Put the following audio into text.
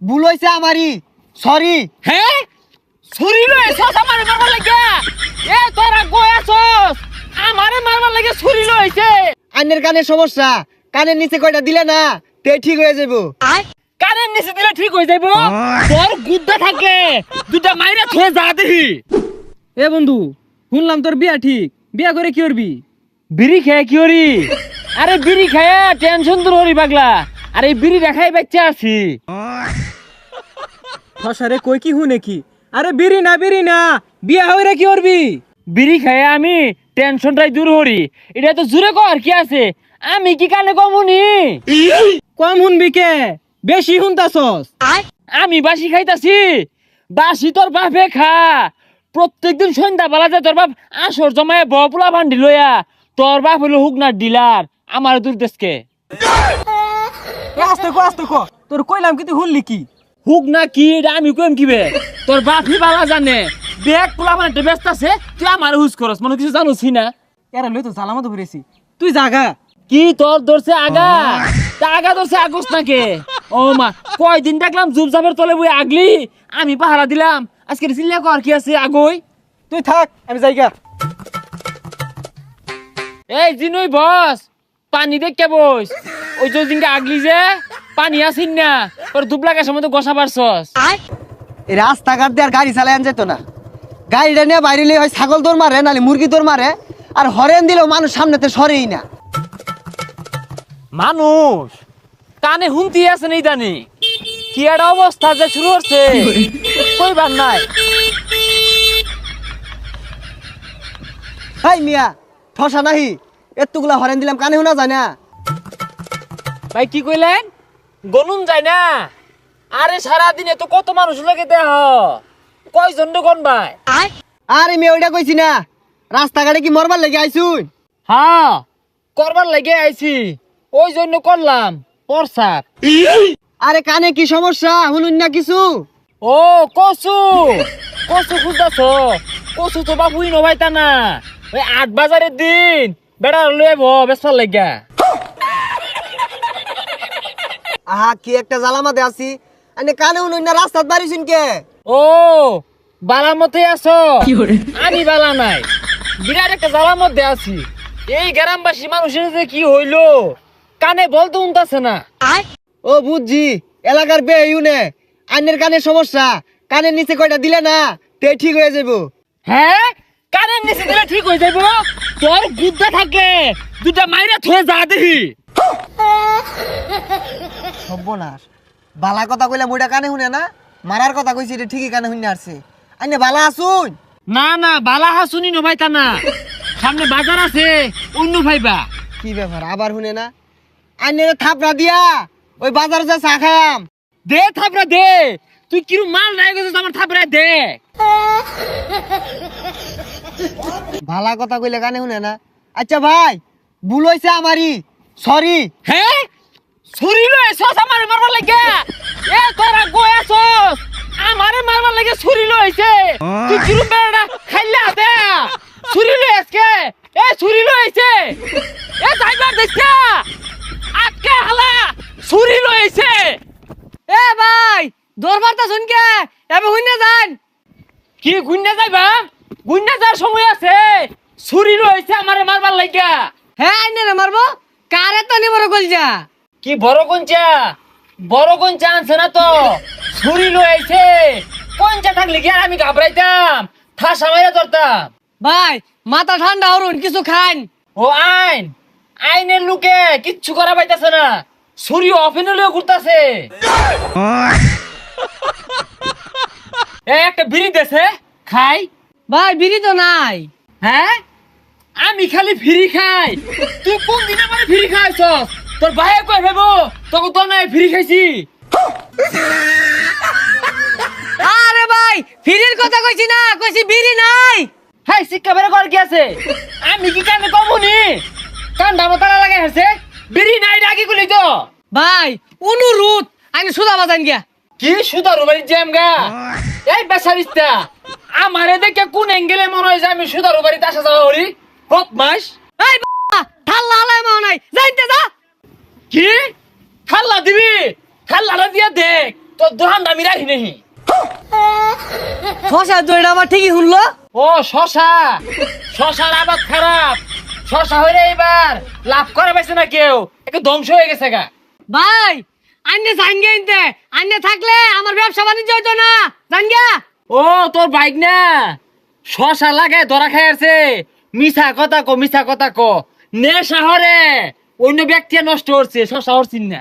ভুল হইছে আমারই, সরি। হ্যাঁ ছুরি লইছস আমারে মারবার লাগে? এ তোরা কইছস আমারে মারবার লাগে ছুরি লইছে? আইনের কানের সমস্যা, কানের নিচে কয়টা দিলে না তে ঠিক হয়ে যাবো। কানের নিচে দিলে ঠিক হয়ে যাইবো? তোর গুদ্দা থাকে দুটা মাইরা থয়ে যা দেখি। এ বন্ধু, শুনলাম তোর বিয়া ঠিক, বিয়া করে কি করবি? বিড়ি খেয়ে কি হরি? আরে বিড়ি খেয়ে টেনশন দূর হরি পাগলা। আরে বিড়ি দেখাই বাচ্চা আছি। ফসারে কই কি হুনে কি? আরে বিড়ি না বিয়া হইরা কি করবি? বিড়ি খেয়ে আমি টেনশনটাই দূর হরি। এটা তো জুড়ে কর কি আছে? আমি কি কানে কমুনি? কম শুনবি কে? বেশি শুনতাছস। আমি বাসি খাইতাছি? বাসি তোর বাপে খা। প্রত্যেকদিন সন্ধ্যা বেলা যায় তোর বাপ আসর জমায় বপুলা ভান্ডি লইয়া। তোর বাপ হলো হুকনার ডিলার, আমার দূর দেশকে। আস্তে কো তোর কইলাম কি তুই শুনলি কি? হুক না কি এটা আমি কইম কিবে? তোর বাপই বালা জানে। দেখ পোলা মানে ব্যস্ত আছে, তুই আমার হুজ করস, মনে কিছু জানোসি না? এরা লই তো জালামত ঘুরেছি, তুই জাগা। কি তোর ধরছে আগা? তা আগা ধরছে আগস নাকে? ও মা, কয়দিন দেখলাম জুবজাবের তলে বই আগলি, আমি পাহারা দিলাম। আজকে চিল্লা কর কি আছে আগই? তুই থাক, আমি যাইগা। এই জিনুই বস, পানি দেখতে বস। ওই যে দিনকে আগলি যে পানি আসিন না, তোর দুবলাকের সময় তো গোসা পারছস। এই রাস্তাঘাট দিয়ে আর গাড়ি চালায় যেত না। গাড়িটা নিয়ে বাইরে হয় ছাগল দৌড় মারে, নাহলে মুরগি দৌড় মারে। আর হরেন দিলেও মানুষ সামনেতে সরেই না। মানুষ কানে হুমতি আছে নেই জানি কি একটা অবস্থা যে শুরু হচ্ছে, কইবার নাই। হাই মিয়া, ঠসা নাহি, এতগুলা হরেন দিলাম কানে শোনা যায় না। ভাই কি কইলেন? গনুন যায় না? আরে সারাদিনে তো কত মানুষ লাগে দেহ, কয়জন কোন ভাই? আরে মেয়ে ওইটা কইছি না, রাস্তাঘাটে কি মরবার লেগে আইছুন? হ্যাঁ করবার লাগে আইছি, ওই জন্য করলাম প্রসাব। আরে কানে কি সমস্যা শুনুন না কিছু? ও কসু, কসু খুঁজতেছ? কসু তো বাবুই নবাইতা না। ওই ৮ বাজারের দিন বেড়া লয়ে বেসার লাগা। আহা কি একটা জ্বালামাতে আছি, আনে কানে শুনুন না, রাস্তাত বাড়িছুন কে? ও বালার মধ্যে আছো? আমি বালা নাই, বিরাট একটা জ্বালার মধ্যে আছি। এই গ্রামবাসী মানুষের যে কি হইলো, কানে বলতে উনতাছে না। ও বুঝছি, এলাকার বে ইউনে আইনের কানের সমস্যা, কানের নিচে কয়টা দিলে না তে ঠিক হয়ে যাবো। হ্যাঁ কানের নিচে দিলে ঠিক হয়ে যাবো? তোর গুদ্দা থাকে দুটা মাইরা থয়ে যা দেখি। সর্বনাশ, বালা কথা কইলে বইটা কানে শুনে না, মারার কথা কইছি এটা ঠিকই কানে শুনে আসছে। আইনে বালা আসুন? না না বালা হাসুনি নভাইতা না, সামনে বাজার আছে অন্য ভাইবা। কি ব্যাপার আবার শুনে না? আইনে থাপড়া দিয়া ওই বাজারে যা চা খায়াম। দে থাপড়া দে, তুই কিরু মাল নাই গেছিস আমার থাপড়া দে। ভালা কথা কইলে কানে শুনে না। আচ্ছা ভাই, ভুল হইছে আমারই, সরি। হ্যাঁ ছুরি লইছস আমারে মারবার লাগে? এ তোরা কইছস আমারে মারবার লাগে ছুরি লইছে? তুই কিরু বেড়া খাইলা দে ছুরি লইছকে? এ ছুরি লইছে? এ যাইবার দেখছা আজকে হালা ছুরি লইছে। এ ভাই, দরবারটা শুন কে? এবে হইনা যান। কি গুন্না যাইবা? গুন্না যাওয়ার সময় আছে? ছুরি লইছে আমারে মারবার লাগা। হ্যাঁ আইনে রে মারবো, কারে তো নি বড় কইজা। কি বড় কঞ্চা? বড় কঞ্চা আনছে না তো, ছুরি লইছে। কঞ্চা থাকলে কি আর আমি ঘাবড়াইতাম, ঠাসা মাইরা ধরতাম। ভাই মাথা ঠান্ডা হরুন, কিছু খান। ও আইন, আইনের লোকে কিচ্ছু করা পাইতাছে না, ছুরি অফেন লয়ে ঘুরতাছে। একটা বিড়ি দেছে খাই। ভাই বিড়ি তো নাই। হ্যাঁ আমি খালি ফ্রি খাই, তুই কোন দিন আমার ফ্রি খাইছস? তোর ভাইয়ে কই ভেবো তোকে তো নাই ফ্রি খাইছি। আরে ভাই ফিরির কথা কইছি না, কইছি বিড়ি নাই। হাই শিক্ষা বের কর কি আছে? আমি কি কানে কমুনি? কান্দা মতালা লাগে হেছে, বিড়ি নাই ডাকি গুলি তো। ভাই অনুরোধ, আমি সুদা বাজান গিয়া। কি সুদারু বাড়ি জ্যাম গা? এই বেসারিস্তা আমারে দেখে কোন অ্যাঙ্গেলে মনে হয় যে আমি সুদারু বাড়িতে আসা যাওয়া করি? বদমাস। এই ঠাল্লা হালাই মাও নাই, যাইতে যা। কি খাল্লা দিবি? খাল্লাটা দিয়া দেখ তোর দোকান দামি রাখি নাহি। শশা দইটা আমার ঠিকই শুনলো। ও শশা, শশার আবাদ খারাপ। শশা হইলে এবার লাভ করে পাইছে না কেউ, একটু ধ্বংস হয়ে গেছে গা। ভাই আন্নে জানগে ইনতে, আন্নে থাকলে আমার ব্যবসা বাণিজ্য হইতো না, জানগা। ও তোর বাইক না শশা লাগায় ধরা খাই আছে। মিছা কথা কো, মিছা কথা কো। নে শহরে অন্য ব্যক্তি নষ্ট করছে, শশা হরছিন না।